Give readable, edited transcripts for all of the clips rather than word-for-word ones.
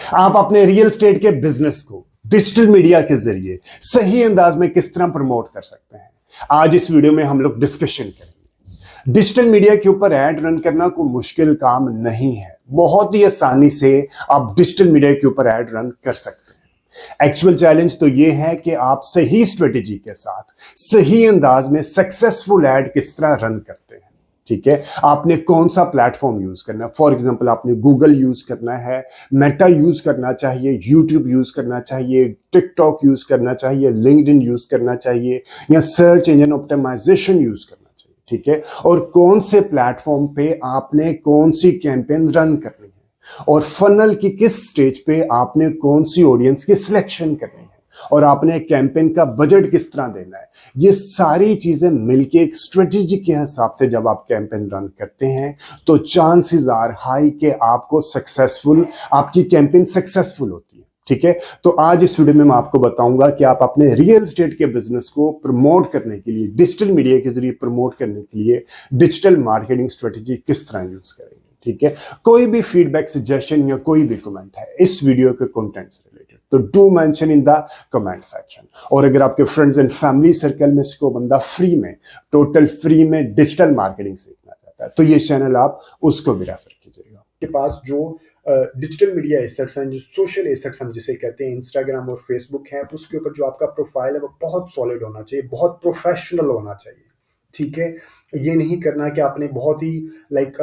आप अपने real estate के बिजनेस को डिजिटल मीडिया के जरिए सही अंदाज में किस तरह प्रमोट कर सकते हैं, आज इस वीडियो में हम लोग डिस्कशन करेंगे। डिजिटल मीडिया के ऊपर एड रन करना कोई मुश्किल काम नहीं है, बहुत ही आसानी से आप डिजिटल मीडिया के ऊपर एड रन कर सकते हैं। एक्चुअल चैलेंज तो ये है कि आप सही स्ट्रेटेजी के साथ सही अंदाज में सक्सेसफुल एड किस तरह रन करते हैं। ठीक है, आपने कौन सा प्लेटफॉर्म यूज करना है। फॉर एग्जांपल आपने गूगल यूज करना है, मेटा यूज करना चाहिए, यूट्यूब यूज करना चाहिए, टिकटॉक यूज करना चाहिए, लिंक्डइन यूज करना चाहिए, या सर्च इंजन ऑप्टिमाइजेशन यूज करना चाहिए। ठीक है, और कौन से प्लेटफॉर्म पे आपने कौन सी कैंपेन रन करनी है, और फनल की किस स्टेज पे आपने कौन सी ऑडियंस की सिलेक्शन करनी है, और आपने कैंपेन का बजट किस तरह देना है। ये सारी चीजें मिलके एक स्ट्रेटेजी के हिसाब से जब आप कैंपेन रन करते हैं तो चांसेस आर हाई कि आपकी कैंपेन सक्सेसफुल होती है। ठीक है, तो आज इस वीडियो में मैं आपको बताऊंगा कि आप अपने रियल एस्टेट के बिजनेस को प्रमोट करने के लिए, डिजिटल मीडिया के जरिए प्रमोट करने के लिए डिजिटल मार्केटिंग स्ट्रेटेजी किस तरह यूज करेंगे। ठीक है, कोई भी फीडबैक, सजेशन या कोई भी कमेंट है इस वीडियो के कंटेंट से रिलेटेड तो do mention in the comment section. और अगर आपके फ्रेंड्स एंड फैमिली सर्कल में इसको बंदा टोटल फ्री में डिजिटल मार्केटिंग सीखना चाहता है तो ये चैनल आप उसको भी रेफर कीजिएगा। के पास जो डिजिटल मीडिया एसेट्स हैं, जो सोशल एसेट्स हम जिसे कहते हैं, इंस्टाग्राम और फेसबुक है, उसके ऊपर जो आपका प्रोफाइल है वो बहुत सॉलिड होना चाहिए, बहुत प्रोफेशनल होना चाहिए। ठीक है, ये नहीं करना कि आपने बहुत ही लाइक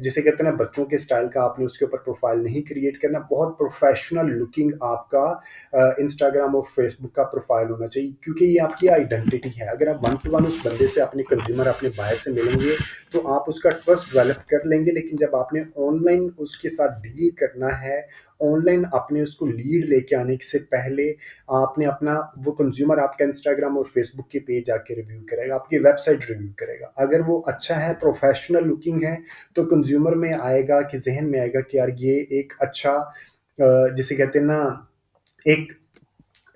जिसे कहते हैं ना बच्चों के स्टाइल का आपने उसके ऊपर प्रोफाइल नहीं क्रिएट करना। बहुत प्रोफेशनल लुकिंग आपका इंस्टाग्राम और फेसबुक का प्रोफाइल होना चाहिए, क्योंकि ये आपकी आइडेंटिटी है। अगर आप 1 to 1 उस बंदे से, अपने कंज्यूमर, अपने बायर से मिलेंगे तो आप उसका ट्रस्ट डेवलप कर लेंगे, लेकिन जब आपने ऑनलाइन उसके साथ डील करना है, ऑनलाइन आपने उसको लीड लेके आने से पहले आपने अपना, वो कंज्यूमर आपका इंस्टाग्राम और फेसबुक के पेज आके रिव्यू करेगा, आपकी वेबसाइट रिव्यू करेगा। अगर वो अच्छा है, प्रोफेशनल लुकिंग है, तो कंज्यूमर में आएगा कि जहन में आएगा कि यार ये एक अच्छा जिसे कहते हैं ना एक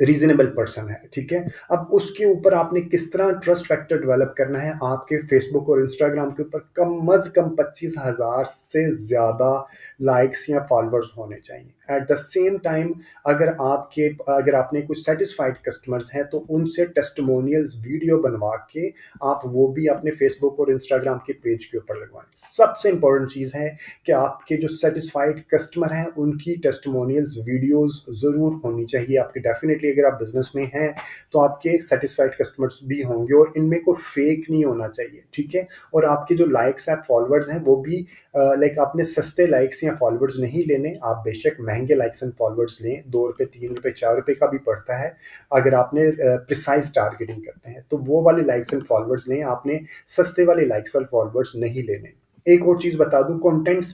रीजनेबल पर्सन है। ठीक है, अब उसके ऊपर आपने किस तरह ट्रस्ट फैक्टर डेवलप करना है। आपके फेसबुक और इंस्टाग्राम के ऊपर कम अज कम 25,000 से ज्यादा लाइक्स या फॉलोअर्स होने चाहिए। एट द सेम टाइम अगर आपने कुछ सेटिस्फाइड कस्टमर्स हैं तो उनसे टेस्टिमोनियल्स वीडियो बनवा के आप वो भी अपने फेसबुक और इंस्टाग्राम के पेज के ऊपर लगवाएं। सबसे इंपॉर्टेंट चीज है कि आपके जो सेटिस्फाइड कस्टमर हैं उनकी टेस्टिमोनियल्स वीडियोस जरूर होनी चाहिए। आपके डेफिनेटली अगर आप बिजनेस में हैं तो आपके सेटिस्फाइड कस्टमर्स भी होंगे, और इनमें कोई फेक नहीं होना चाहिए। ठीक है, और आपके जो लाइक्स हैं, फॉलोअर्स हैं, वो भी आपने सस्ते लाइक्स या फॉलोअर्स नहीं लेने। आप बेशक महंगे लाइक्स एंड फॉलोअर्स लें, ₹2, ₹3, ₹4 का भी पड़ता है। अगर आपने प्रिसाइज टारगेटिंग करते हैं तो वो वाले लाइक्स एंड फॉलोअर्स लें, आपने सस्ते वाले लाइक्स वाले फॉलोअर्स नहीं लेने। एक और चीज बता दूं, कंटेंट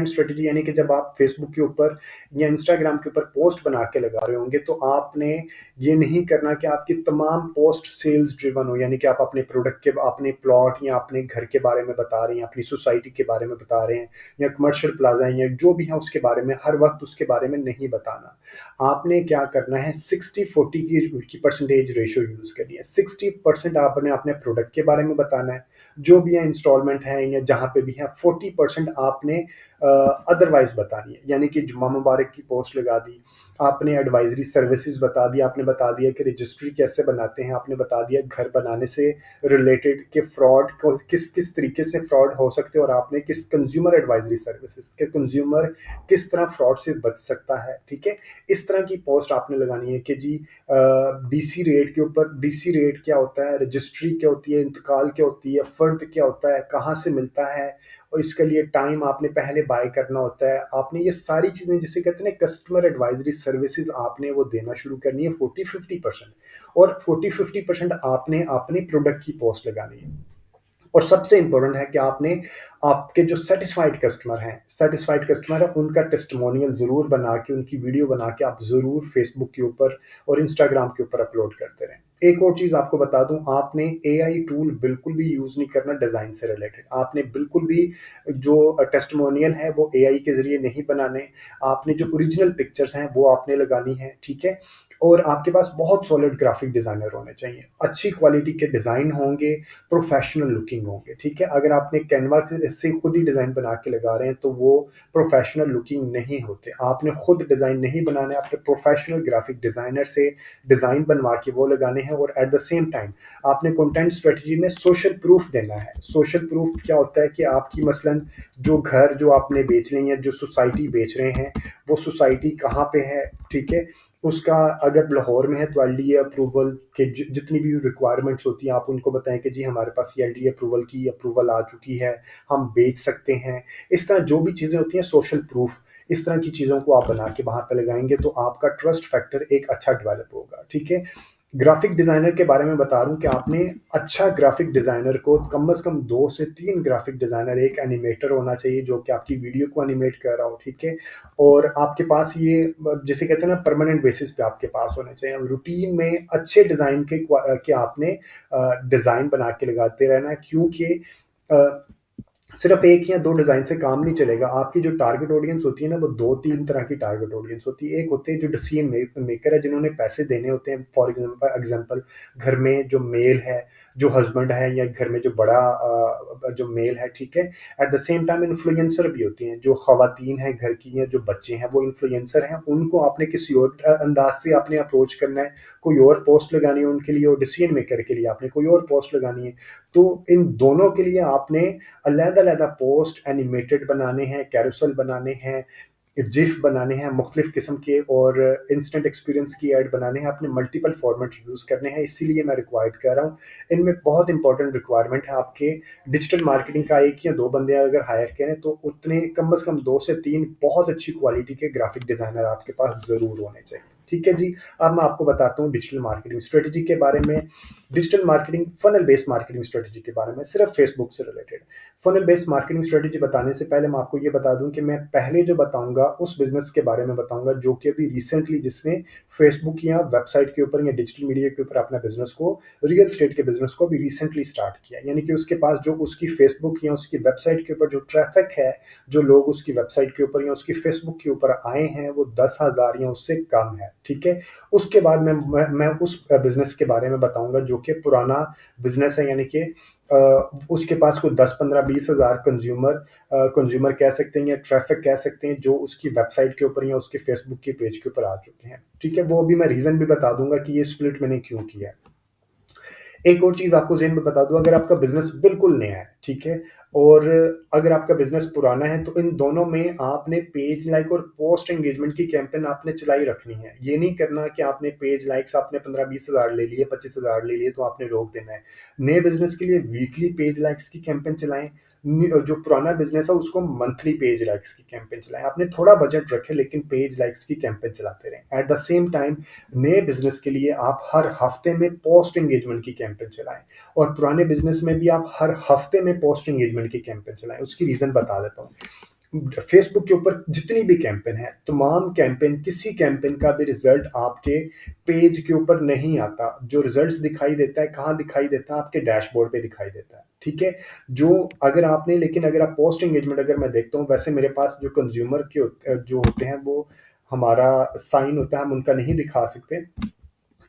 स्ट्रेटेजी यानी कि जब आप फेसबुक के ऊपर या इंस्टाग्राम के ऊपर पोस्ट बना के लगा रहे होंगे तो आपने ये नहीं करना कि आपकी तमाम पोस्ट सेल्स ड्रिवन हो, यानी कि आप अपने प्रोडक्ट के, अपने प्लॉट या अपने घर के बारे में बता रहे हैं, अपनी सोसाइटी के बारे में बता रहे हैं, या कमर्शियल प्लाजा है या जो भी है उसके बारे में हर वक्त उसके बारे में नहीं बताना। आपने क्या करना है, 60-40 की परसेंटेज रेशियो यूज करनी है। 60% आपने अपने प्रोडक्ट के बारे में बताना है, जो भी है इंस्टॉलमेंट है या जहां पे भी है। 40% आपने अदरवाइज बतानी है, यानी कि जुम्मा मुबारक की पोस्ट लगा दी, आपने एडवाइजरी सर्विसेज बता दी, आपने बता दिया कि रजिस्ट्री कैसे बनाते हैं, आपने बता दिया घर बनाने से रिलेटेड के फ्रॉड को किस किस तरीके से फ्रॉड हो सकते हैं, और आपने किस कंज्यूमर एडवाइजरी सर्विसेज के कंज्यूमर किस तरह फ्रॉड से बच सकता है। ठीक है, इस तरह की पोस्ट आपने लगानी है कि जी डीसी रेट के ऊपर, डीसी रेट क्या होता है, रजिस्ट्री क्या होती है, इंतकाल क्या होती है, फर्द क्या होता है, कहाँ से मिलता है, और इसके लिए टाइम आपने पहले बाय करना होता है। आपने ये सारी चीजें जिसे कहते हैं कस्टमर एडवाइजरी सर्विसेज आपने वो देना शुरू करनी है, 40-50%। और 40-50% आपने अपने प्रोडक्ट की पोस्ट लगानी है। और सबसे इंपॉर्टेंट है कि आपने आपके जो सेटिस्फाइड कस्टमर है उनका टेस्टिमोनियल जरूर बना के, उनकी वीडियो बना के आप जरूर फेसबुक के ऊपर और इंस्टाग्राम के ऊपर अपलोड करते रहें। एक और चीज आपको बता दूं, आपने एआई टूल बिल्कुल भी यूज नहीं करना डिजाइन से रिलेटेड। आपने बिल्कुल भी जो टेस्टिमोनियल है वो एआई के जरिए नहीं बनाने। आपने जो ओरिजिनल पिक्चर्स हैं वो आपने लगानी है। ठीक है, और आपके पास बहुत सॉलिड ग्राफिक डिज़ाइनर होने चाहिए, अच्छी क्वालिटी के डिज़ाइन होंगे, प्रोफेशनल लुकिंग होंगे, ठीक है? अगर आपने कैनवा से खुद ही डिज़ाइन बना के लगा रहे हैं तो वो प्रोफेशनल लुकिंग नहीं होते। आपने खुद डिज़ाइन नहीं बनाना है, आपने प्रोफेशनल ग्राफिक डिज़ाइनर से डिज़ाइन बनवा के वो लगाने हैं और एट द सेम टाइम आपने कंटेंट स्ट्रेटजी में सोशल प्रूफ देना है। सोशल प्रूफ क्या होता है कि आपकी मसलन जो घर जो आपने बेच रहे हैं, जो सोसाइटी बेच रहे हैं, वो सोसाइटी कहाँ पे है, ठीक है? उसका अगर लाहौर में है तो एलडीए अप्रूवल के जितनी भी रिक्वायरमेंट्स होती हैं आप उनको बताएं कि जी हमारे पास ये एलडीए अप्रूवल की अप्रूवल आ चुकी है, हम बेच सकते हैं। इस तरह जो भी चीज़ें होती हैं सोशल प्रूफ, इस तरह की चीज़ों को आप बना के वहाँ पे लगाएंगे तो आपका ट्रस्ट फैक्टर एक अच्छा डेवलप होगा, ठीक है? ग्राफिक डिज़ाइनर के बारे में बता रहा हूँ कि आपने अच्छा ग्राफिक डिज़ाइनर को कम से कम 2 से 3 ग्राफिक डिज़ाइनर, एक एनिमेटर होना चाहिए जो कि आपकी वीडियो को एनिमेट कर रहा हो, ठीक है? और आपके पास ये जिसे कहते हैं ना परमानेंट बेसिस पे आपके पास होने चाहिए। रूटीन में अच्छे डिज़ाइन के आपने डिज़ाइन बना के लगाते रहना है, क्योंकि अ, सिर्फ एक या दो डिज़ाइन से काम नहीं चलेगा। आपकी जो टारगेट ऑडियंस होती है ना, वो 2-3 तरह की टारगेट ऑडियंस होती है। एक होते हैं जो डिसीजन मेकर है, जिन्होंने पैसे देने होते हैं। फॉर एग्ज़ाम्पल घर में जो मेल है, जो हस्बैंड है, या घर में जो बड़ा जो मेल है, ठीक है? At the same time influencer भी होती हैं, जो ख़वातीन हैं घर की, या जो बच्चे हैं वो इन्फ्लुएंसर हैं। उनको आपने किसी और अंदाज़ से आपने अप्रोच करना है, कोई और पोस्ट लगानी है उनके लिए, और डिसीजन मेकर के लिए आपने कोई और पोस्ट लगानी है। तो इन दोनों के लिए आपने अलग-अलग पोस्ट एनिमेटेड बनाने हैं, कैरोसेल बनाने हैं, जिफ बनाने हैं मुख्तलिफ किस्म के, और इंस्टेंट एक्सपीरियंस की ऐड बनाने हैं। आपने मल्टीपल फॉर्मेट यूज़ करने हैं, इसीलिए मैं रिक्वायर्ड कर रहा हूँ। इनमें बहुत इंपॉर्टेंट रिक्वायरमेंट है आपके डिजिटल मार्केटिंग का। 1 या 2 बंदे अगर हायर करें तो उतने कम से कम 2 से 3 बहुत अच्छी क्वालिटी के ग्राफिक डिज़ाइनर आपके पास ज़रूर होने चाहिए, ठीक है जी? अब मैं आपको बताता हूँ डिजिटल मार्केटिंग स्ट्रेटजी के बारे में। Digital marketing funnel based marketing strategy के बारे में, सिर्फ फेसबुक से related. Funnel based marketing strategy बताने से पहले मैं आपको ये बता दूं कि मैं पहले जो बताऊंगा उस बिजनेस के बारे में बताऊंगा जो कि अभी रिसेंटली जिसने फेसबुक या वेबसाइट के ऊपर या डिजिटल मीडिया के ऊपर अपना बिजनेस को, रियल एस्टेट के बिजनेस को अभी रिसेंटली स्टार्ट किया। यानी कि उसके पास जो उसकी फेसबुक या उसकी वेबसाइट के ऊपर जो ट्रैफिक है, जो लोग उसकी वेबसाइट के ऊपर या उसकी फेसबुक के ऊपर आए हैं, वो 10,000 या उससे कम है, ठीक है? उसके बाद मैं उस बिजनेस के बारे में बताऊंगा जो कि पुराना बिजनेस है, यानी कि उसके पास कोई 10-15-20 हज़ार कंज्यूमर कह सकते हैं या ट्रैफिक कह सकते हैं, जो उसकी वेबसाइट के ऊपर या उसके फेसबुक के पेज के ऊपर आ चुके हैं, ठीक है? वो अभी मैं रीज़न भी बता दूंगा कि ये स्प्लिट मैंने क्यों किया है। एक और चीज़ आपको ज़हन में बता दूँ, अगर आपका बिज़नेस बिल्कुल नया है, ठीक है? और अगर आपका बिज़नेस पुराना है, तो इन दोनों में आपने पेज लाइक और पोस्ट एंगेजमेंट की कैंपेन आपने चलाई रखनी है। ये नहीं करना कि आपने पेज लाइक्स आपने 15-20 हज़ार ले लिए, 25 हज़ार ले लिए तो आपने रोक देना है। नए बिज़नेस के लिए वीकली पेज लाइक्स की कैंपेन चलाएँ। जो पुराना बिज़नेस है उसको मंथली पेज लाइक्स की कैंपेन चलाएँ। आपने थोड़ा बजट रखें लेकिन पेज लाइक्स की कैंपेन चलाते रहें। एट द सेम टाइम नए बिज़नेस के लिए आप हर हफ्ते में पोस्ट एंगेजमेंट की कैंपेन चलाएँ, और पुराने बिज़नेस में भी आप हर हफ्ते में पोस्ट एंगेजमेंट की कैंपेन चलाएँ। उसकी रीज़न बता देता हूँ। फेसबुक के ऊपर जितनी भी कैंपेन है, तमाम कैंपेन, किसी कैंपेन का भी रिजल्ट आपके पेज के ऊपर नहीं आता। जो रिजल्ट्स दिखाई देता है, कहाँ दिखाई देता है? आपके डैशबोर्ड पे दिखाई देता है, ठीक है? लेकिन अगर आप पोस्ट एंगेजमेंट अगर मैं देखता हूँ, वैसे मेरे पास जो कंज्यूमर जो होते हैं वो हमारा साइन होता है, हम उनका नहीं दिखा सकते।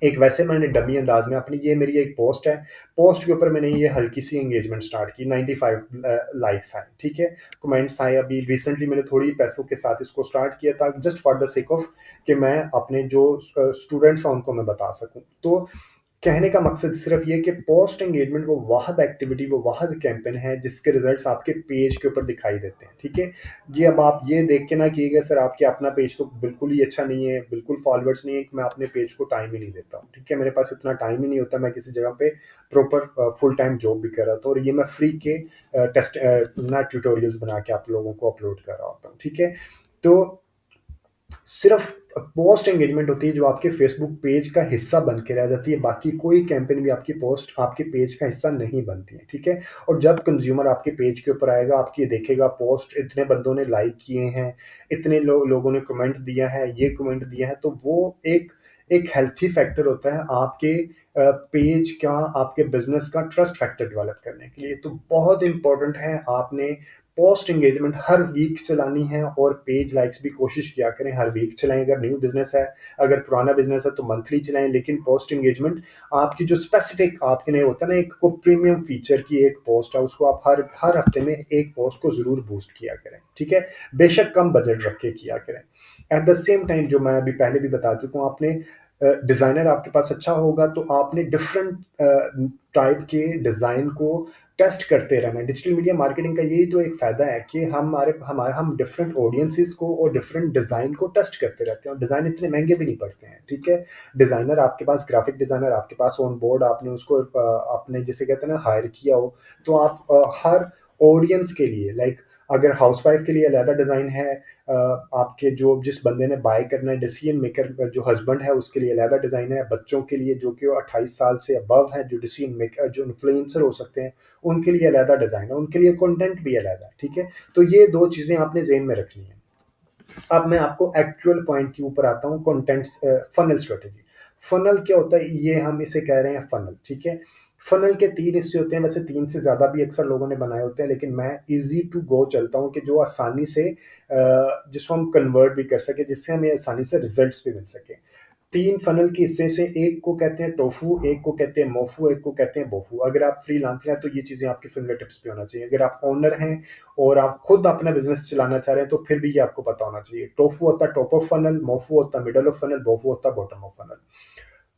एक वैसे मैंने डमी अंदाज में अपनी, ये मेरी एक पोस्ट है, पोस्ट के ऊपर मैंने ये हल्की सी एंगेजमेंट स्टार्ट की, 95 लाइक्स आए, ठीक है? कमेंट्स आए। अभी रिसेंटली मैंने थोड़ी पैसों के साथ इसको स्टार्ट किया था, just for the sake of कि मैं अपने जो स्टूडेंट्स हैं उनको मैं बता सकूं। तो कहने का मकसद सिर्फ ये कि पोस्ट एंगेजमेंट वो वाहद एक्टिविटी, वो वाहद कैंपेन है जिसके रिजल्ट्स आपके पेज के ऊपर दिखाई देते हैं, ठीक है? ये अब आप ये देख के ना कीजिएगा सर आपके अपना पेज तो बिल्कुल ही अच्छा नहीं है, बिल्कुल फॉलोअर्स नहीं है, कि मैं अपने पेज को टाइम ही नहीं देता हूँ, ठीक है? मेरे पास इतना टाइम ही नहीं होता, मैं किसी जगह पे प्रॉपर फुल टाइम जॉब भी कर रहा था, और ये मैं फ्री के टेस्ट ना ट्यूटोरियल्स बना के आप लोगों को अपलोड कर रहा होता हूँ, ठीक है? तो सिर्फ पोस्ट एंगेजमेंट होती है जो आपके फेसबुक पेज का हिस्सा बन के रह जाती है, बाकी कोई कैंपेन भी आपकी पोस्ट आपके पेज का हिस्सा नहीं बनती है, ठीक है? और जब कंज्यूमर आपके पेज के ऊपर आएगा, आपकी देखेगा पोस्ट इतने बंदों ने लाइक किए हैं, इतने लोगों ने कमेंट दिया है, ये कमेंट दिया है, तो वो एक एक हेल्थी फैक्टर होता है आपके पेज का, आपके बिजनेस का ट्रस्ट फैक्टर डेवलप करने के लिए। तो बहुत इंपॉर्टेंट है आपने पोस्ट एंगेजमेंट हर वीक चलानी है और पेज लाइक्स भी कोशिश किया करें हर वीक चलाएं। अगर न्यू बिजनेस है, अगर पुराना बिजनेस है तो मंथली चलाएं, लेकिन पोस्ट एंगेजमेंट आपकी जो स्पेसिफिक आपके लिए होता है ना, एक को प्रीमियम फीचर की एक पोस्ट है, उसको आप हर हर हफ्ते में एक पोस्ट को जरूर बूस्ट किया करें, ठीक है। बेशक कम बजट रख के किया करें। एट द सेम टाइम, जो मैं अभी पहले भी बता चुका हूँ, आपने डिज़ाइनर आपके पास अच्छा होगा तो आपने डिफरेंट टाइप के डिज़ाइन को टेस्ट करते रहना है। डिजिटल मीडिया मार्केटिंग का यही तो एक फ़ायदा है कि हम डिफरेंट ऑडियंसेस को और डिफरेंट डिज़ाइन को टेस्ट करते रहते हैं, और डिज़ाइन इतने महंगे भी नहीं पड़ते हैं, ठीक है। डिज़ाइनर आपके पास, ग्राफिक डिज़ाइनर आपके पास ऑन बोर्ड, आपने उसको आपने जिसे कहते हैं ना हायर किया हो, तो आप हर ऑडियंस के लिए, लाइक अगर हाउसवाइफ के लिए अलहदा डिज़ाइन है, आपके जो जिस बंदे ने बाय करना है, डिसीजन मेकर जो हस्बैंड है उसके लिए अलहदा डिज़ाइन है, बच्चों के लिए जो कि 28 साल से अबव है, जो डिसीजन मेकर जो इन्फ्लुएंसर हो सकते हैं उनके लिए अलहदा डिज़ाइन है, उनके लिए कंटेंट भी अलहदा है, ठीक है। तो ये दो चीज़ें आपने जेहन में रखनी है। अब मैं आपको एक्चुअल पॉइंट के ऊपर आता हूँ, कंटेंट्स फनल स्ट्रेटजी। फनल क्या होता है, ये हम इसे कह रहे हैं फनल, ठीक है। फनल के 3 हिस्से होते हैं, वैसे 3 से ज़्यादा भी अक्सर लोगों ने बनाए होते हैं, लेकिन मैं ईज़ी टू गो चलता हूँ कि जो आसानी से जिसको हम कन्वर्ट भी कर सकें, जिससे हमें आसानी से रिजल्ट्स भी मिल सकें। 3 फनल के हिस्से से एक को कहते हैं टोफू, एक को कहते हैं मोफू, एक को कहते हैं बोफू। अगर आप फ्रीलांसर हैं तो ये चीज़ें आपके फिंगर टिप्स पे होना चाहिए। अगर आप ओनर हैं और आप खुद अपना बिजनेस चलाना चाह रहे हैं तो फिर भी ये आपको पता होना चाहिए। टोफू होता है टॉप ऑफ फनल, मोफू होता है मिडल ऑफ फनल, बोफू होता है बॉटम ऑफ फनल।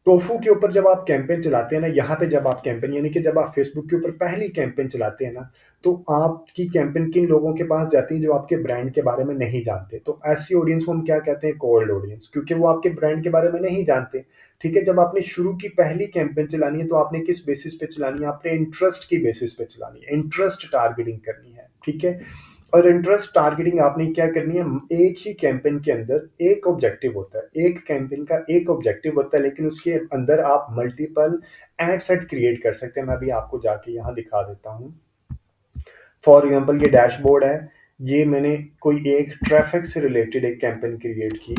टोफू के ऊपर जब आप कैंपेन चलाते हैं ना, यहाँ पे जब आप कैंपेन, यानी कि जब आप फेसबुक के ऊपर पहली कैंपेन चलाते हैं ना, तो आपकी कैंपेन किन लोगों के पास जाती है, जो आपके ब्रांड के बारे में नहीं जानते। तो ऐसी ऑडियंस को हम क्या कहते हैं, कोल्ड ऑडियंस, क्योंकि वो आपके ब्रांड के बारे में नहीं जानते, ठीक है। जब आपने शुरू की पहली कैंपेन चलानी है तो आपने किस बेसिस पे चलानी है, आपने इंटरेस्ट की बेसिस पे चलानी है, इंटरेस्ट टारगेटिंग करनी है, ठीक है। और इंटरेस्ट टारगेटिंग आपने क्या करनी है, एक ही कैंपेन के अंदर एक ऑब्जेक्टिव होता है, एक कैंपेन का एक ऑब्जेक्टिव होता है, लेकिन उसके अंदर आप मल्टीपल एड सेट क्रिएट कर सकते हैं। मैं अभी आपको जाके यहाँ दिखा देता हूँ। फॉर एग्जाम्पल ये डैशबोर्ड है, ये मैंने कोई एक ट्रैफिक से रिलेटेड एक कैंपेन क्रिएट की,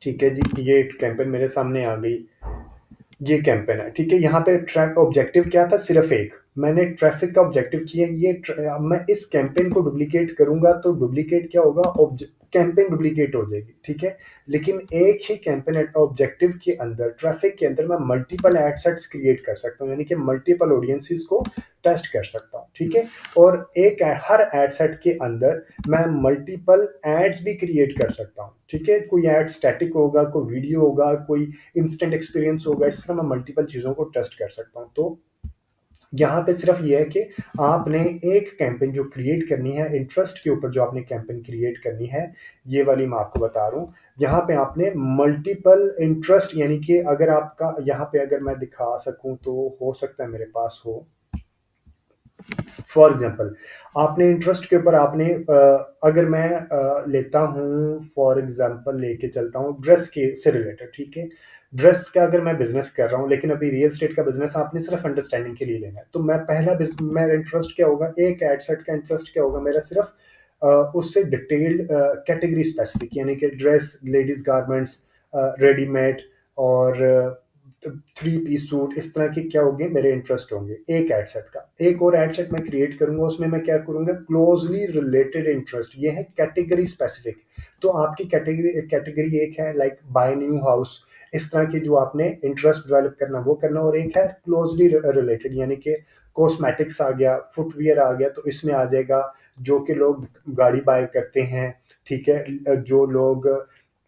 ठीक है जी। ये एक कैंपेन मेरे सामने आ गई, ये कैंपेन है, ठीक है। यहाँ पे ट्रैक ऑब्जेक्टिव क्या था, सिर्फ एक, मैंने ट्रैफिक का ऑब्जेक्टिव किया। मैं इस कैंपेन को डुप्लीकेट करूंगा तो डुप्लीकेट क्या होगा, कैंपेन डुप्लीकेट हो जाएगी, ठीक है। लेकिन एक ही कैंपेन ऑब्जेक्टिव के अंदर, ट्रैफिक के अंदर मैं मल्टीपल एड सेट्स क्रिएट कर सकता हूँ, यानी कि मल्टीपल ऑडियंसेस को टेस्ट कर सकता हूँ, ठीक है। और हर एड सेट के अंदर मैं मल्टीपल एड्स भी क्रिएट कर सकता हूँ, ठीक है। कोई एड स्टैटिक होगा, कोई वीडियो होगा, कोई इंस्टेंट एक्सपीरियंस होगा, इस तरह मैं मल्टीपल चीज़ों को टेस्ट कर सकता हूँ। तो यहाँ पे सिर्फ ये है कि आपने एक कैंपेन जो क्रिएट करनी है, इंटरेस्ट के ऊपर जो आपने कैंपेन क्रिएट करनी है, ये वाली मैं आपको बता रहा हूँ। यहाँ पे आपने मल्टीपल इंटरेस्ट, यानी कि अगर आपका यहाँ पे अगर मैं दिखा सकूँ तो हो सकता है मेरे पास हो। फॉर एग्जाम्पल आपने इंटरेस्ट के ऊपर आपने अगर मैं लेता हूँ, फॉर एग्जाम्पल लेके चलता हूँ ड्रेस के से रिलेटेड, ठीक है। ड्रेस का अगर मैं बिजनेस कर रहा हूँ, लेकिन अभी रियल एस्टेट का बिजनेस आपने सिर्फ अंडरस्टैंडिंग के लिए लेना है, तो मैं मेरा इंटरेस्ट क्या होगा, एक एड सेट का इंटरेस्ट क्या होगा मेरा, सिर्फ उससे डिटेल्ड कैटेगरी स्पेसिफिक, यानी कि ड्रेस, लेडीज गारमेंट्स, रेडीमेड और 3 पीस सूट, इस तरह के क्या होंगे मेरे इंटरेस्ट होंगे एक एड सेट का। एक और एड सेट मैं क्रिएट करूंगा, उसमें मैं क्या करूंगा, क्लोजली रिलेटेड इंटरेस्ट, ये है कैटेगरी स्पेसिफिक। तो आपकी कैटेगरी एक है लाइक बाय न्यू हाउस, इस तरह की जो आपने इंटरेस्ट डेवलप करना वो करना, और एक है क्लोजली रिलेटेड, यानी कि कॉस्मेटिक्स आ गया, फुटवियर आ गया, तो इसमें आ जाएगा जो कि लोग गाड़ी बाय करते हैं, ठीक है। जो लोग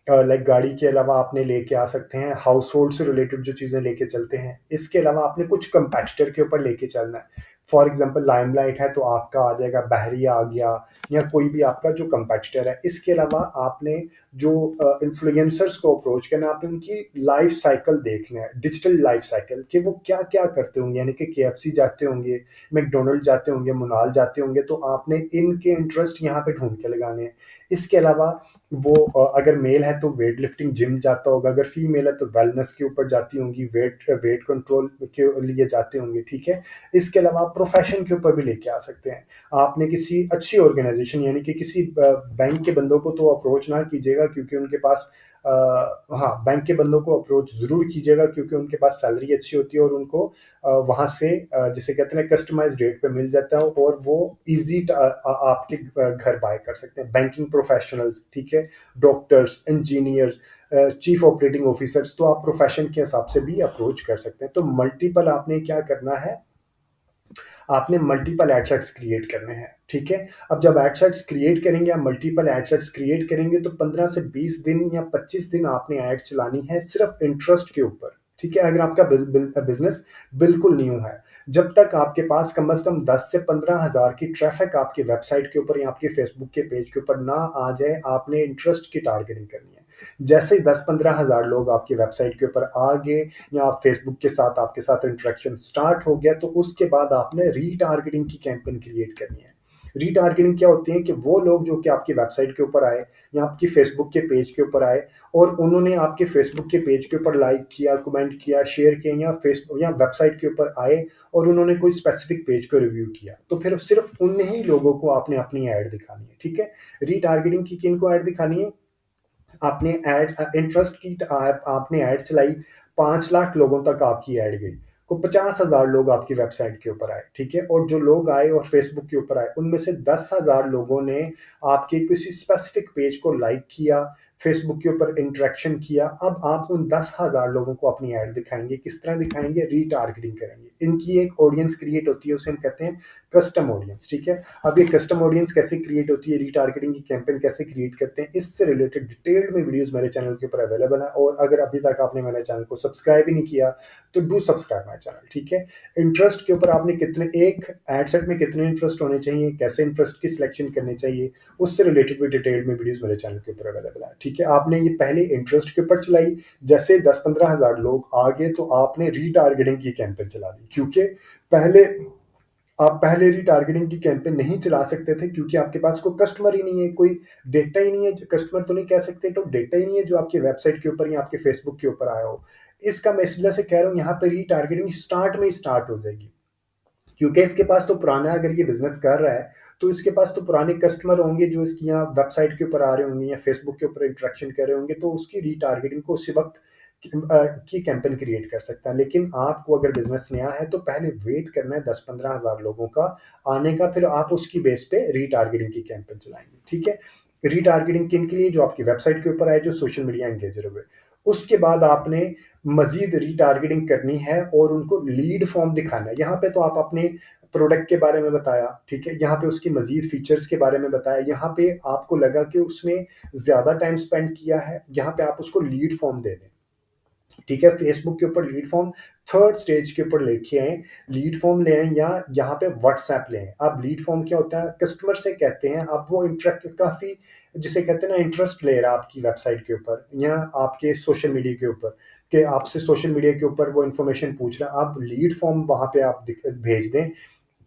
लाइक गाड़ी के अलावा आपने लेके आ सकते हैं हाउस होल्ड से रिलेटेड जो चीज़ें लेके चलते हैं। इसके अलावा आपने कुछ कंपैटिटर के ऊपर लेके चलना है। फॉर एग्जांपल लाइमलाइट है तो आपका आ जाएगा बहरिया आ गया, या कोई भी आपका जो कंपैटिटर है। इसके अलावा आपने जो इन्फ्लुएंसर्स को अप्रोच करना है, आपने उनकी लाइफ साइकिल देखना है, डिजिटल लाइफ साइकिल, कि वो क्या क्या करते होंगे, यानी कि KFC जाते होंगे, मैकडोनल्ड जाते होंगे, मुनाल जाते होंगे, तो आपने इनके इंटरेस्ट यहाँ पे ढूंढ के लगाने हैं। इसके अलावा वो अगर मेल है तो वेट लिफ्टिंग जिम जाता होगा, अगर फीमेल है तो वेलनेस के ऊपर जाती होंगी, वेट कंट्रोल के लिए जाते होंगे, ठीक है। इसके अलावा आप प्रोफेशन के ऊपर भी लेके आ सकते हैं। आपने किसी अच्छी ऑर्गेनाइजेशन, यानी कि किसी बैंक के बंदों को तो अप्रोच ना कीजिएगा, क्योंकि उनके पास हाँ, बैंक के बंदों को अप्रोच ज़रूर कीजिएगा क्योंकि उनके पास सैलरी अच्छी होती है और उनको वहाँ से जिसे कहते हैं कस्टमाइज़्ड रेट पे मिल जाता है और वो ईज़ी आपके घर बाय कर सकते हैं। बैंकिंग प्रोफ़ेशनल्स, ठीक है? Doctors, engineers, chief operating officers, तो आप प्रोफ़ेशन के हिसाब से भी अप्रोच कर सकते हैं। तो मल्टीपल आपने क्या करना है, आपने मल्टीपल एड सेट्स क्रिएट करने हैं, ठीक है? अब जब एड सेट्स क्रिएट करेंगे, आप मल्टीपल एड सेट्स क्रिएट करेंगे तो 15 से 20 दिन या 25 दिन आपने ऐड चलानी है सिर्फ इंटरेस्ट के ऊपर, ठीक है? अगर आपका बिज़नेस बिल्कुल न्यू है। जब तक आपके पास कम से कम 10 से 15,000 की ट्रैफ़िक आपकी वेबसाइट के ऊपर या आपके फ़ेसबुक के पेज के ऊपर ना आ जाए, आपने इंटरेस्ट की टारगेटिंग करनी है। जैसे ही 10-15 हज़ार लोग आपकी वेबसाइट के ऊपर आ गए या आप फेसबुक के साथ आपके साथ इंटरेक्शन स्टार्ट हो गया, तो उसके बाद आपने रीटारगेटिंग की कैंपेन क्रिएट करनी है। रीटारगेटिंग क्या होती है कि वो लोग जो कि आपकी वेबसाइट के ऊपर आए या आपकी फेसबुक के पेज के ऊपर आए और उन्होंने आपके फेसबुक के पेज के ऊपर लाइक किया, कमेंट किया, शेयर किया या फेसबुक या वेबसाइट के ऊपर आए और उन्होंने कोई स्पेसिफिक पेज को रिव्यू किया, तो फिर सिर्फ उन्हीं ही लोगों को आपने अपनी ऐड दिखानी है, ठीक है? रीटारगेटिंग की किनको ऐड दिखानी है? आपने ऐड इंटरेस्ट की आपने ऐड चलाई, 5 लाख लोगों तक आपकी ऐड गई, को 50,000 लोग आपकी वेबसाइट के ऊपर आए, ठीक है? और जो लोग आए और फेसबुक के ऊपर आए, उनमें से 10,000 लोगों ने आपके किसी स्पेसिफिक पेज को लाइक किया, फेसबुक के ऊपर इंटरेक्शन किया। अब आप उन 10,000 लोगों को अपनी ऐड दिखाएंगे, किस तरह दिखाएंगे? रीटारगेटिंग करेंगे। इनकी एक ऑडियंस क्रिएट होती है, उसे हम कहते हैं कस्टम ऑडियंस, ठीक है? अब ये कस्टम ऑडियंस कैसे क्रिएट होती है, रीटारगेटिंग की कैंपेन कैसे क्रिएट करते हैं, इससे रिलेटेड डिटेल्ड में वीडियोस मेरे चैनल के ऊपर अवेलेबल है। और अगर अभी तक आपने मेरे चैनल को सब्सक्राइब ही नहीं किया तो डू सब्सक्राइब माय चैनल, ठीक है? इंटरेस्ट के ऊपर आपने कितने, एक एड सेट में कितने इंटरेस्ट होने चाहिए, कैसे इंटरेस्ट की सिलेक्शन करनी चाहिए, उससे रिलेटेड भी डिटेल में वीडियोस मेरे चैनल के ऊपर अवेलेबल है, ठीक है? आपने ये पहले इंटरेस्ट के ऊपर चलाई, जैसे 10-15 हज़ार लोग आ गए तो आपने रीटारगेटिंग की कैंपेन चला दी, क्योंकि पहले आप पहले रीटारगेटिंग की कैंपेन नहीं चला सकते थे क्योंकि आपके पास कोई कस्टमर ही नहीं है, कोई डेटा ही नहीं है, कस्टमर तो नहीं कह सकते, तो डेटा ही नहीं है जो आपकी वेबसाइट के ऊपर या आपके फेसबुक के ऊपर आया हो। इसका मैं इसलिए से कह रहा हूँ, यहाँ पे रीटारगेटिंग स्टार्ट में ही स्टार्ट हो जाएगी, क्योंकि इसके पास तो पुराना, अगर ये बिज़नेस कर रहा है, तो इसके पास तो पुराने कस्टमर होंगे जो इसकी यहाँ वेबसाइट के ऊपर आ रहे होंगे या फेसबुक के ऊपर इंटरेक्शन कर रहे होंगे, तो उसकी रीटारगेटिंग को उसी वक़्त की कैंपेन क्रिएट कर सकता है। लेकिन आपको अगर बिज़नेस नया है तो पहले वेट करना है 10-15 हज़ार लोगों का आने का, फिर आप उसकी बेस पे रीटारगेटिंग की कैंपेन चलाएँगे, ठीक है? रीटारगेटिंग किन के लिए? जो आपकी वेबसाइट के ऊपर आए, जो सोशल मीडिया एंगेजर हुए। उसके बाद आपने मज़ीद रीटारगेटिंग करनी है और उनको लीड फॉर्म दिखाना है। यहाँ पे तो आप अपने प्रोडक्ट के बारे में बताया, ठीक है? यहाँ पे उसकी मज़ीद फीचर्स के बारे में बताया, यहाँ पे आपको लगा कि उसने ज़्यादा टाइम स्पेंड किया है, यहाँ पे आप उसको लीड फॉर्म दे दें, ठीक है? फेसबुक के ऊपर लीड फॉर्म थर्ड स्टेज के ऊपर लेके आएँ, लीड फॉर्म ले आएँ या यहाँ पे व्हाट्सएप ले आएँ। अब लीड फॉर्म क्या होता है? कस्टमर से कहते हैं, अब वो इंटरेक्ट काफ़ी, जिसे कहते हैं ना, इंटरेस्ट ले रहा है आपकी वेबसाइट के ऊपर या आपके सोशल मीडिया के ऊपर, कि आपसे सोशल मीडिया के ऊपर वो इन्फॉर्मेशन पूछ रहा है। आप लीड फॉर्म वहाँ पे आप भेज दें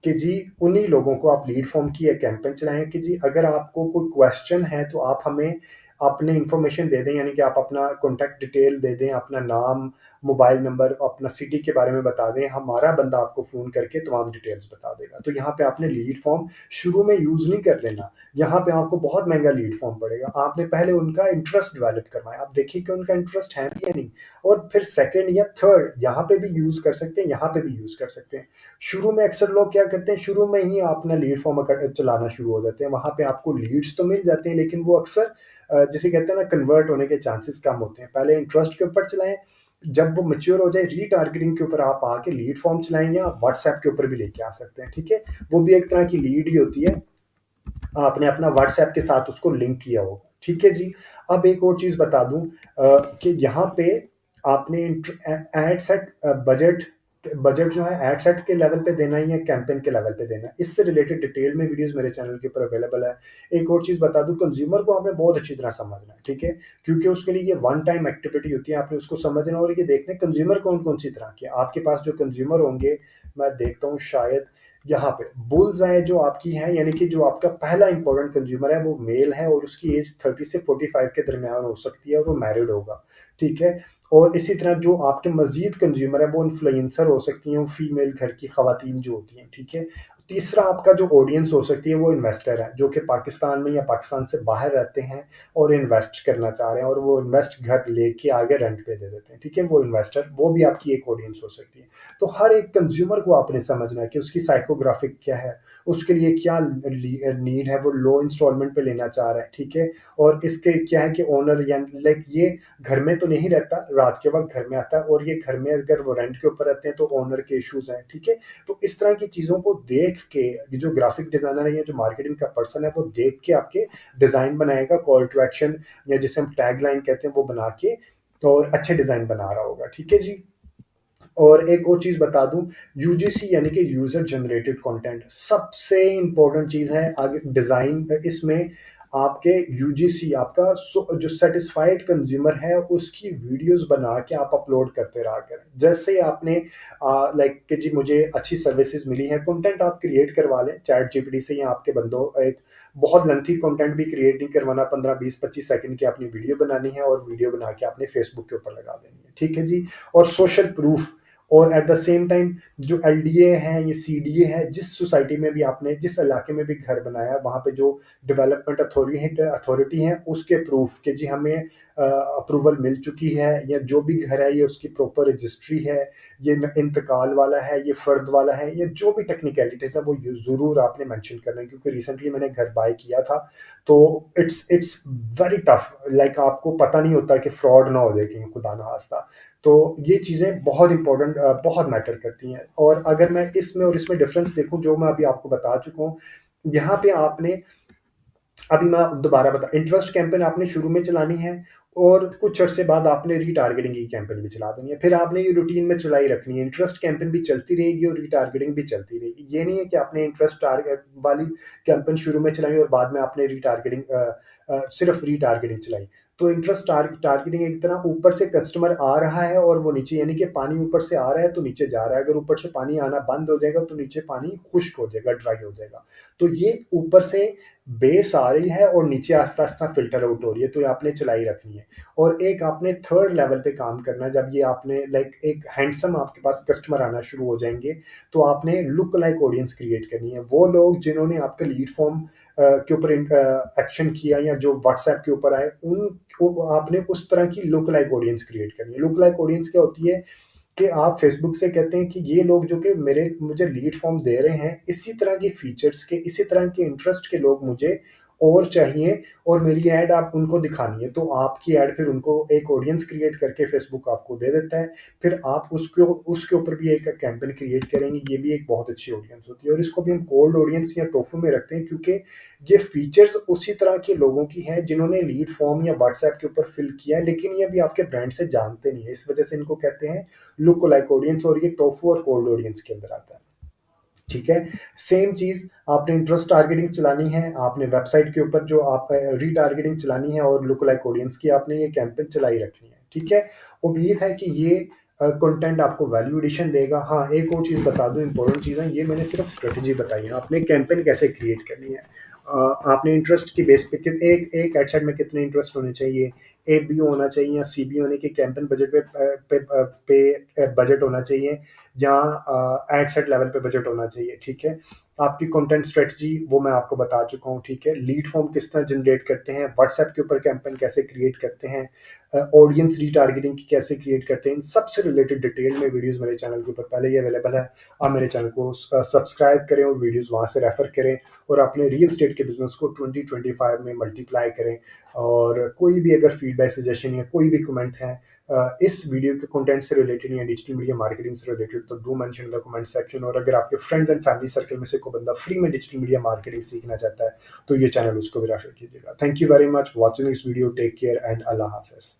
कि जी उन्हीं लोगों को आप लीड फॉर्म की एक कैंपेन चलाएँ कि जी अगर आपको कोई क्वेश्चन है तो आप हमें अपनी इन्फॉर्मेशन दे दें, यानी कि आप अपना कॉन्टैक्ट डिटेल दे दें, अपना नाम, मोबाइल नंबर, अपना सिटी के बारे में बता दें, हमारा बंदा आपको फ़ोन करके तमाम डिटेल्स बता देगा। तो यहाँ पे आपने लीड फॉर्म शुरू में यूज़ नहीं कर लेना, यहाँ पे आपको बहुत महँगा लीड फॉर्म पड़ेगा। आपने पहले उनका इंटरेस्ट डेवलप करवाएँ, आप देखिए कि उनका इंटरेस्ट है भी या नहीं, और फिर सेकंड या थर्ड यहाँ पे भी यूज़ कर सकते हैं, यहाँ पे भी यूज़ कर सकते हैं। शुरू में अक्सर लोग क्या करते हैं, शुरू में ही अपना लीड फॉर्म चलाना शुरू हो जाते हैं, वहाँ पे आपको लीड्स तो मिल जाते हैं लेकिन वो अक्सर जिसे कहते हैं ना, कन्वर्ट होने के चांसेस कम होते हैं। पहले इंटरेस्ट के ऊपर चलाएँ, जब वो मैच्योर हो जाए रीटारगेटिंग के ऊपर आप आके लीड फॉर्म चलाएँ या व्हाट्सएप के ऊपर भी लेके आ सकते हैं, ठीक है? वो भी एक तरह की लीड ही होती है, आपने अपना व्हाट्सएप के साथ उसको लिंक किया होगा, ठीक है जी? अब एक और चीज़ बता दूँ कि यहाँ पे आपने एड सेट बजट बजट जो है एड सेट के लेवल पे देना है या कैंपेन के लेवल पे देना है, इससे रिलेटेड डिटेल में वीडियोज़ मेरे चैनल के ऊपर अवेलेबल है। एक और चीज़ बता दूँ, कंज़्यूमर को आपने बहुत अच्छी तरह समझना है, ठीक है? क्योंकि उसके लिए ये वन टाइम एक्टिविटी होती है, आपने उसको समझना और ये देखना है कंज़्यूमर कौन-कौन सी तरह के हैं। आपके पास जो कंज़्यूमर होंगे, मैं देखता हूँ शायद यहाँ पे बुल्स आई जो आपकी है, यानी कि जो आपका पहला इंपॉर्टेंट कंज्यूमर है वो मेल है और उसकी एज 30 से 45 के दरमियान हो सकती है और वो मैरिड होगा, ठीक है? और इसी तरह जो आपके मज़ीद कंज्यूमर है वो इन्फ्लुएंसर हो सकती हैं, वो फीमेल घर की ख़वातीन जो होती हैं, ठीक है? तीसरा आपका जो ऑडियंस हो सकती है वो इन्वेस्टर है, जो कि पाकिस्तान में या पाकिस्तान से बाहर रहते हैं और इन्वेस्ट करना चाह रहे हैं, और वो इन्वेस्ट घर लेके आगे रेंट पे दे देते हैं, ठीक है। वो इन्वेस्टर, वो भी आपकी एक ऑडियंस हो सकती है। तो हर एक कंज्यूमर को आपने समझना है कि उसकी साइकोग्राफिक क्या है, उसके लिए क्या नीड है, वो लो इंस्टॉलमेंट पे लेना चाह रहा है, ठीक है। और इसके क्या है कि ओनर या लाइक ये घर में तो नहीं रहता, रात के वक्त घर में आता है, और ये घर में अगर वो रेंट के ऊपर रहते हैं तो ओनर के इश्यूज हैं, ठीक है। तो इस तरह की चीज़ों को देख के ये जो ग्राफिक डिजाइनर है या जो मार्केटिंग का पर्सन है, वो देख के आपके डिजाइन बनाएगा, कॉल टू एक्शन या जिसे हम टैग लाइन कहते हैं वो बना के, तो और अच्छे डिजाइन बना रहा होगा, ठीक है जी। और एक और चीज बता दूं, यूजीसी यानी कि यूजर जनरेटेड कंटेंट सबसे इंपॉर्टेंट चीज है आगे डिजाइन इसमें। आपके यूजीसी, आपका जो सेटिस्फाइड कंज्यूमर है उसकी वीडियोस बना के आप अपलोड करते रहा करें। जैसे आपने लाइक कि जी मुझे अच्छी सर्विसेज मिली है, कंटेंट आप क्रिएट करवा लें चैट जीपीटी से, या आपके बंदों एक बहुत लेंथी कंटेंट भी क्रिएट नहीं करवाना, 15 20 25 सेकंड की अपनी वीडियो बनानी है और वीडियो बना के आपने फेसबुक के ऊपर लगा देनी है, ठीक है जी। और सोशल प्रूफ, और एट द सेम टाइम जो एलडीए है, ये सीडीए है, जिस सोसाइटी में भी आपने, जिस इलाके में भी घर बनाया, वहाँ पे जो डेवलपमेंट अथॉरिटी है उसके प्रूफ कि जी हमें अप्रूवल मिल चुकी है, या जो भी घर है ये उसकी प्रॉपर रजिस्ट्री है, ये इंतकाल वाला है, ये फर्द वाला है, ये जो भी टेक्निकलिटीज है वो ज़रूर आपने मेंशन करना है। क्योंकि रिसेंटली मैंने घर बाय किया था, तो इट्स वेरी टफ, लाइक आपको पता नहीं होता कि फ्रॉड ना हो जाए कहीं, खुदा ना खास्ता। तो ये चीज़ें बहुत इंपॉर्टेंट, बहुत मैटर करती हैं। और अगर मैं इसमें और इसमें डिफरेंस देखूं, जो मैं अभी आपको बता चुका हूँ, यहाँ पे आपने, अभी मैं दोबारा बता, इंटरेस्ट कैंपेन आपने शुरू में चलानी है, और कुछ अर्से बाद आपने रीटारगेटिंग की कैंपेन भी चला देनी है। फिर आपने ये रूटीन में चलाई रखनी है, इंटरेस्ट कैंपेन भी चलती रहेगी और रीटारगेटिंग भी चलती रहेगी। ये नहीं है कि आपने इंटरेस्ट टारगेट वाली कैंपेन शुरू में चलाई और बाद में आपने सिर्फ रीटारगेटिंग चलाई। तो इंटरेस्ट टारगेटिंग एक तरह ऊपर से कस्टमर आ रहा है और वो नीचे, यानी कि पानी ऊपर से आ रहा है तो नीचे जा रहा है। अगर ऊपर से पानी आना बंद हो जाएगा तो नीचे पानी खुश्क हो जाएगा, ड्राई हो जाएगा। तो ये ऊपर से बेस आ रही है और नीचे आस्ता आस्ता फिल्टर आउट हो रही है, तो ये आपने चलाई रखनी है। और एक आपने थर्ड लेवल पे काम करना है, जब ये आपने लाइक एक हैंडसम आपके पास कस्टमर आना शुरू हो जाएंगे, तो आपने लुक लाइक ऑडियंस क्रिएट करनी है। वो लोग जिन्होंने आपका लीड फॉर्म के ऊपर एक्शन किया या जो व्हाट्सएप के ऊपर आए, उनको आपने उस तरह की लुक लाइक ऑडियंस क्रिएट करनी है। लुक लाइक ऑडियंस क्या होती है कि आप फेसबुक से कहते हैं कि ये लोग जो कि मुझे लीड फॉर्म दे रहे हैं, इसी तरह के फीचर्स के, इसी तरह के इंटरेस्ट के लोग मुझे और चाहिए, और मेरी ऐड आप उनको दिखानी है। तो आपकी ऐड फिर उनको एक ऑडियंस क्रिएट करके फेसबुक आपको दे देता है। फिर आप उसको उसके ऊपर भी एक कैंपेन क्रिएट करेंगे, ये भी एक बहुत अच्छी ऑडियंस होती है। और इसको भी हम कोल्ड ऑडियंस या टोफू में रखते हैं, क्योंकि ये फीचर्स उसी तरह के लोगों की हैं जिन्होंने लीड फॉर्म या व्हाट्सएप के ऊपर फिल किया है, लेकिन ये अभी आपके ब्रांड से जानते नहीं है। इस वजह से इनको कहते हैं लुक लाइक ऑडियंस, और ये टोफू और कोल्ड ऑडियंस के अंदर आता है, ठीक है। सेम चीज आपने इंटरेस्ट टारगेटिंग चलानी है, आपने वेबसाइट के ऊपर जो आप रीटारगेटिंग चलानी है, और लुक लाइक ऑडियंस की आपने ये कैंपेन चलाई रखनी है, ठीक है। उम्मीद है कि ये कंटेंट आपको वैल्यू एडिशन देगा। हाँ, एक और चीज़ बता दूं, इंपॉर्टेंट चीज़ है, ये मैंने सिर्फ स्ट्रेटजी बताई है, आपने कैंपेन कैसे क्रिएट करनी है। आपने इंटरेस्ट की बेस पे एक एक एड सेट में कितने इंटरेस्ट होने चाहिए, ए बी होना चाहिए या सी बी होने की कैंपेन बजट पे बजट होना चाहिए, या एड सेट लेवल पे बजट होना चाहिए, ठीक है। आपकी कंटेंट स्ट्रेटजी वो मैं आपको बता चुका हूँ, ठीक है। लीड फॉर्म किस तरह जनरेट करते हैं, व्हाट्सएप के ऊपर कैंपेन कैसे क्रिएट करते हैं, ऑडियंस रीटारगेटिंग की कैसे क्रिएट करते हैं, इन सबसे रिलेटेड डिटेल में वीडियोस मेरे चैनल के ऊपर पहले ही अवेलेबल है। आप मेरे चैनल को सब्सक्राइब करें और वीडियोस वहाँ से रेफर करें, और अपने रियल एस्टेट के बिजनेस को 2025 में मल्टीप्लाई करें। और कोई भी अगर फीडबैक, सजेशन या कोई भी कमेंट है इस वीडियो के कंटेंट से रिलेटेड या डिजिटल मीडिया मार्केटिंग से रिलेटेड, तो do mention in the comment section. और अगर आपके फ्रेंड्स एंड फैमिली सर्कल में से कोई बंदा फ्री में डिजिटल मीडिया मार्केटिंग सीखना चाहता है, तो ये चैनल उसको भी रेफर कीजिएगा। Thank you very much watching this video, take care and अल्लाह हाफिज।